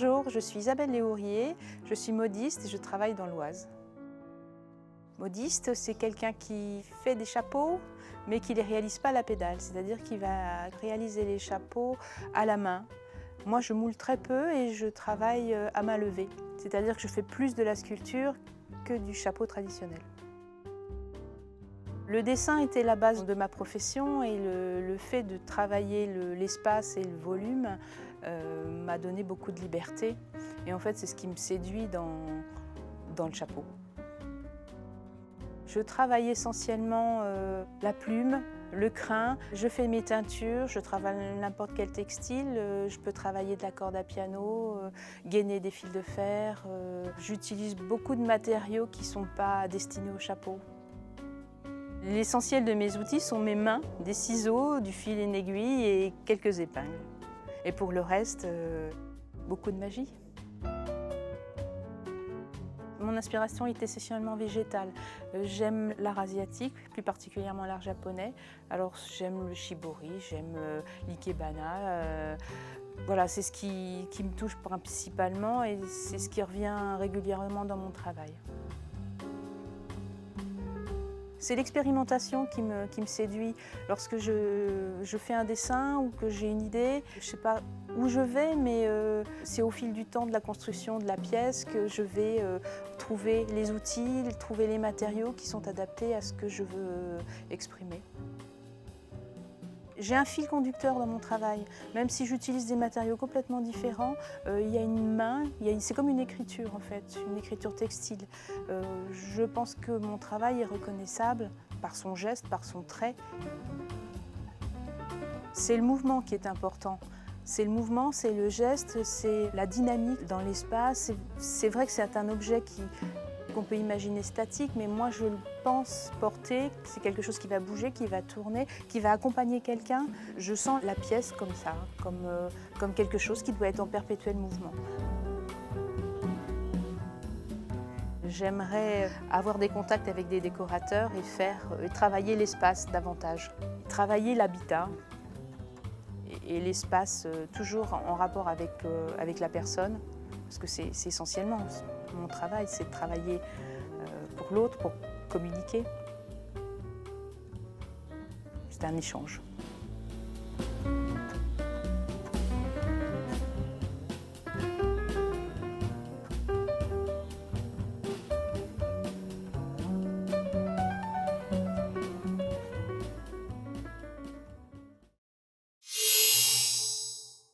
Bonjour, je suis Isabelle Léourier, je suis modiste et je travaille dans l'Oise. Modiste, c'est quelqu'un qui fait des chapeaux, mais qui ne les réalise pas à la pédale, c'est-à-dire qu'il va réaliser les chapeaux à la main. Moi, je moule très peu et je travaille à main levée, c'est-à-dire que je fais plus de la sculpture que du chapeau traditionnel. Le dessin était la base de ma profession et le fait de travailler l'espace et le volume m'a donné beaucoup de liberté. Et en fait, c'est ce qui me séduit dans le chapeau. Je travaille essentiellement la plume, le crin. Je fais mes teintures, je travaille n'importe quel textile. Je peux travailler de la corde à piano, gainer des fils de fer. J'utilise beaucoup de matériaux qui ne sont pas destinés au chapeau. L'essentiel de mes outils sont mes mains, des ciseaux, du fil et une aiguille et quelques épingles. Et pour le reste, beaucoup de magie. Mon inspiration est essentiellement végétale. J'aime l'art asiatique, plus particulièrement l'art japonais. Alors j'aime le shibori, j'aime l'ikebana. Voilà, c'est ce qui me touche principalement et c'est ce qui revient régulièrement dans mon travail. C'est l'expérimentation qui me séduit. Lorsque je fais un dessin ou que j'ai une idée, je ne sais pas où je vais, mais c'est au fil du temps de la construction de la pièce que je vais trouver les outils, trouver les matériaux qui sont adaptés à ce que je veux exprimer. J'ai un fil conducteur dans mon travail. Même si j'utilise des matériaux complètement différents, il y a une main, c'est comme une écriture en fait, une écriture textile. Je pense que mon travail est reconnaissable par son geste, par son trait. C'est le mouvement qui est important. C'est le mouvement, c'est le geste, c'est la dynamique dans l'espace. C'est vrai que c'est un objet qu'on peut imaginer statique, mais moi je le pense porter, c'est quelque chose qui va bouger, qui va tourner, qui va accompagner quelqu'un. Je sens la pièce comme ça, comme quelque chose qui doit être en perpétuel mouvement. J'aimerais avoir des contacts avec des décorateurs et travailler l'espace davantage. Travailler l'habitat et l'espace toujours en rapport avec la personne, parce que c'est essentiellement mon travail, c'est de travailler pour l'autre, pour communiquer. C'est un échange.